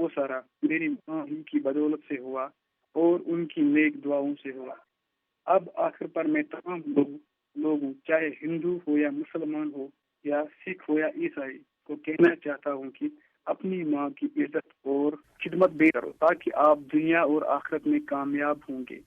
وہ سارا میری ماں ہی کی بدولت سے ہوا اور ان کی نیک دعاؤں سے ہوا. اب آخر پر میں تمام لوگوں چاہے ہندو ہو یا مسلمان ہو یا سکھ ہو یا عیسائی کو کہنا چاہتا ہوں کہ اپنی ماں کی عزت اور خدمت بھی کرو تاکہ آپ دنیا اور آخرت میں کامیاب ہوں گے.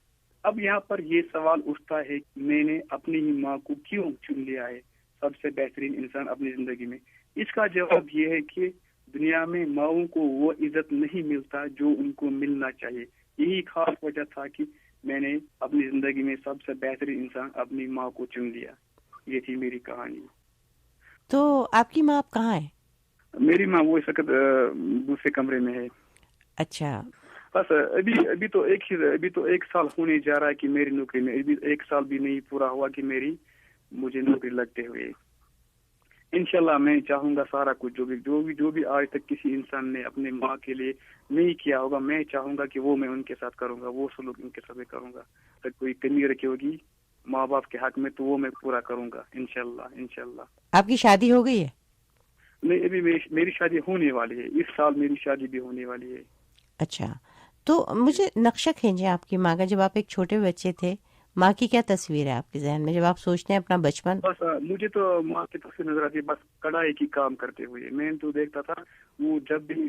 اب یہاں پر یہ سوال اٹھتا ہے کہ میں نے اپنی ہی ماں کو کیوں چن لیا ہے سب سے بہترین انسان اپنی زندگی میں؟ اس کا جواب یہ ہے کہ دنیا میں ماؤں کو وہ عزت نہیں ملتا جو ان کو ملنا چاہیے. یہی خاص وجہ تھا کہ میں نے اپنی زندگی میں سب سے بہترین انسان اپنی ماں کو چن لیا. یہ تھی میری کہانی. تو آپ کی ماں آپ کہاں ہے؟ میری ماں وہ اس وقت دوسرے کمرے میں ہے. اچھا. بس ابھی تو ایک سال ہونے جا رہا ہے کہ میری نوکری میں. ابھی ایک سال بھی نہیں پورا ہوا کہ مجھے نوکری لگتے ہوئے. انشاءاللہ میں چاہوں گا سارا کچھ جو بھی آج تک کسی انسان نے اپنے ماں کے لیے نہیں کیا ہوگا میں چاہوں گا کہ وہ میں ان کے ساتھ کروں گا. وہ سلوک ان کے ساتھ کروں گا. اگر کوئی کمی رکھی ہوگی ماں باپ کے حق میں تو وہ میں پورا کروں گا انشاءاللہ. آپ کی شادی ہو گئی ہے؟ نہیں, ابھی میری شادی ہونے والی ہے. اس سال میری شادی بھی ہونے والی ہے. اچھا. تو مجھے نقشہ کھینچے آپ کی ماں کا. جب آپ ایک چھوٹے بچے تھے ماں کی کیا تصویر ہے آپ کے ذہن میں جب آپ سوچتے ہیں اپنا بچپن؟ بس مجھے تو ماں کی تصویر نظر آتی ہے بس کڑھائی کی کام کرتے ہوئے. میں تو دیکھتا تھا وہ جب بھی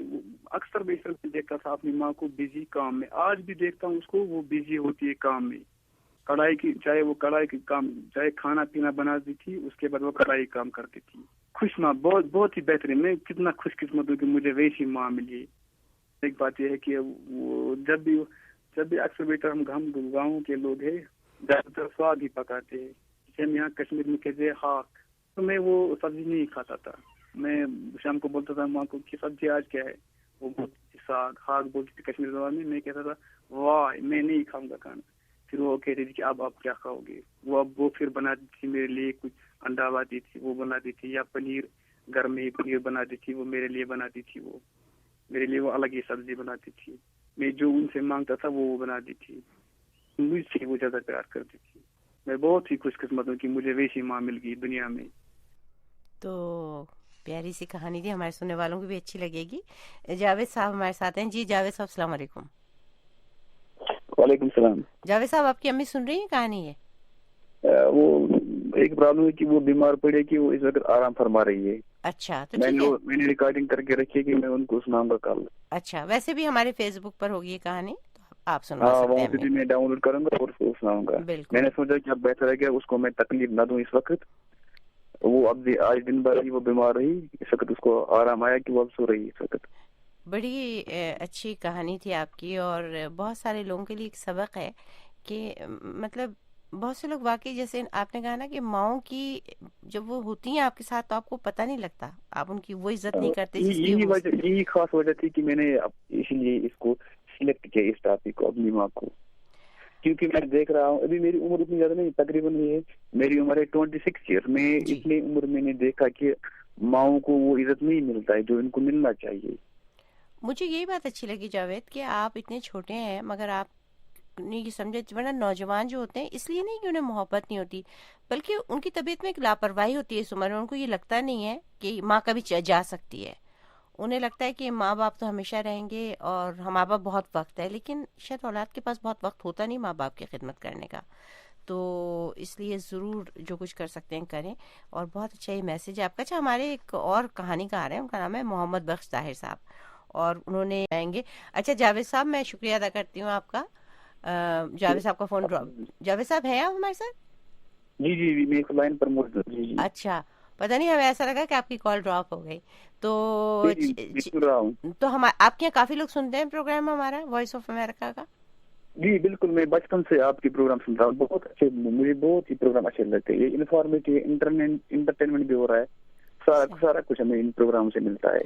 اکثر بیشتر دیکھتا تھا اپنی ماں کو بزی کام میں. آج بھی دیکھتا ہوں اس کو وہ بزی ہوتی ہے کام میں. کڑھائی کی کڑھائی کی کام چاہے کھانا پینا بناتی تھی اس کے بعد وہ کڑھائی کام کرتی تھی. خوش ماں, بہت ہی بہترین. میں کتنا خوش قسمت ہوں کہ مجھے ویسی ماں ملی. ایک بات یہ ہے کہ وہ جب بھی اکثر بیٹا ہم گاؤں کے لوگ ہیں زیادہ تر سواد ہی پکاتے ہیں. جیسے ہم یہاں کشمیر میں کہتے ہیں ہاک, تو میں وہ سبزی نہیں کھاتا تھا. میں شام کو بولتا تھا ماں کو کہ سبزی آج کیا ہے, وہ بولتی ساگ ہاک بولتی تھی کشمیر زبان میں. میں کہتا تھا واہ میں نہیں کھاؤں گا کھانا. پھر وہ کہتی تھی کہ اب آپ کیا کھاؤ گے. وہ پھر بناتی تھی میرے لیے کچھ انڈا لاتی تھی وہ بناتی تھی, یا پنیر گھر میں ہی پنیر بناتی تھی وہ میرے لیے بناتی تھی. وہ میرے لیے وہ الگ ہی سبزی بناتی تھی. میں جو ان سے مانگتا تھا وہ بناتی تھی. مجھ سے وہ زیادہ پیار کرتی تھی. میں بہت ہی خوش قسمت ہوں کہ مجھے ویسی ماں مل گئی دنیا میں. تو پیاری سی کہانی تھی, ہمارے سننے والوں کو بھی اچھی لگے گی. جاوید صاحب ہمارے ساتھ ہیں. جی جاوید صاحب السلام علیکم. وعلیکم السلام. جاوید صاحب آپ کی امی سن رہی ہیں کہانی ہے؟ وہ ایک پرابلم ہے کہ وہ بیمار پڑے کہ وہ اس وقت آرام فرما رہی ہے. اچھا تو ٹھیک ہے, میں نے ریکارڈنگ کر کے رکھی ہے کہ میں ان کو سناؤں گا کل. اچھا ویسے بھی ہمارے فیس بک پر ہوگی یہ کہانی تو آپ سنوا ہاں سکتے وہاں سے ہیں. بھی میں ڈاؤن لوڈ کروں گا اور سناؤں گا. بالکل. میں نے سوچا کہ اب بہتر ہے کہ اس کو میں تکلیف نہ دوں اس وقت. وہ اب آج دن بھر وہ بیمار رہی, اس وقت اس کو آرام آیا کہ وہ اب سو رہی اس وقت. بڑی اچھی کہانی تھی آپ کی, اور بہت سارے لوگوں کے لیے ایک سبق ہے کہ مطلب بہت سے لوگ واقعی جیسے آپ نے کہا نا کہ ماؤں کی جب وہ ہوتی ہیں آپ کے ساتھ تو آپ کو پتہ نہیں لگتا, آپ ان کی وہ عزت نہیں کرتے. یہی خاص وجہ تھی کہ میں نے اسی لیے اس کو سلیکٹ کیا اس ٹاپک کو اپنی ماں کو, کیونکہ میں دیکھ رہا ہوں ابھی میری عمر اتنی زیادہ نہیں, تقریباً یہ میری عمر ہے 26 ایئر. میں اتنی عمر میں نے دیکھا کہ ماؤں کو وہ عزت نہیں ملتا ہے جو ان کو ملنا چاہیے. مجھے یہی بات اچھی لگی جاوید کہ آپ اتنے چھوٹے ہیں مگر آپ نہیں سمجھے, ورنہ نوجوان جو ہوتے ہیں اس لیے نہیں کہ انہیں محبت نہیں ہوتی بلکہ ان کی طبیعت میں ایک لاپرواہی ہوتی ہے اس عمر میں. ان کو یہ لگتا نہیں ہے کہ ماں کبھی جا سکتی ہے. انہیں لگتا ہے کہ ماں باپ تو ہمیشہ رہیں گے اور ہمارے پاس بہت وقت ہے, لیکن شاید اولاد کے پاس بہت وقت ہوتا نہیں ماں باپ کی خدمت کرنے کا. تو اس لیے ضرور جو کچھ کر سکتے ہیں کریں. اور بہت اچھا یہ میسج ہے آپ کا. اچھا ہمارے ایک اور کہانی کا آ رہے ہیں, ان کا نام ہے محمد بخش طاہر صاحب, اور انہوں نے آئیں گے. اچھا جاوید صاحب میں شکریہ ادا کرتی ہوں آپ کا. جاوید صاحب کا فون ڈراپ. جاوید صاحب ہیں آپ ہمارے ساتھ؟ جی میں لائن پر موجود ہوں. جی اچھا پتہ نہیں ہمیں ایسا لگا کہ آپ کی کال ڈراپ ہو گئی. تو ہم آپ کے یہاں کافی لوگ سنتے ہیں پروگرام ہمارا وائس آف امریکہ کا؟ جی بالکل, میں بچپن سے آپ کی پروگرام سنتا ہوں. بہت اچھے, مجھے بہت ہی پروگرام اچھے لگتے ہیں. یہ انفارمیٹیو انٹرٹینمنٹ بھی ہو رہا ہے, سارا کچھ ہمیں ان پروگرام سے ملتا ہے.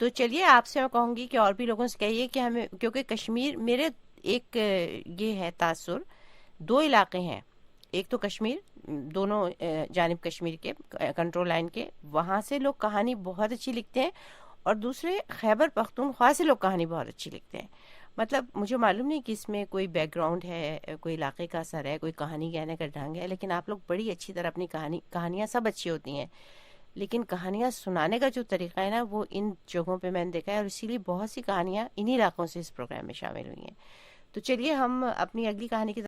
تو چلیے آپ سے میں کہوں گی کہ اور بھی لوگوں سے کہیے کہ ہمیں, کیونکہ کشمیر میرے ایک یہ ہے تاثر, 2 علاقے ہیں, ایک تو کشمیر, دونوں جانب کشمیر کے کنٹرول لائن کے, وہاں سے لوگ کہانی بہت اچھی لکھتے ہیں, اور دوسرے خیبر پختونخوا سے لوگ کہانی بہت اچھی لکھتے ہیں. مطلب مجھے معلوم نہیں کہ اس میں کوئی بیک گراؤنڈ ہے, کوئی علاقے کا اثر ہے, کوئی کہانی کہنے کا ڈھنگ ہے, لیکن آپ لوگ بڑی اچھی طرح اپنی کہانیاں سب اچھی ہوتی ہیں. لیکن کہانیاں سنانے کا جو طریقہ ہے نا وہ ان جگہوں پہ میں نے دیکھا ہے، اور اسی لیے بہت سی کہانیاں انہی علاقوں سے اس پروگرام میں شامل ہوئی ہیں. تو چلیے ہم اپنی اگلی کہانی کی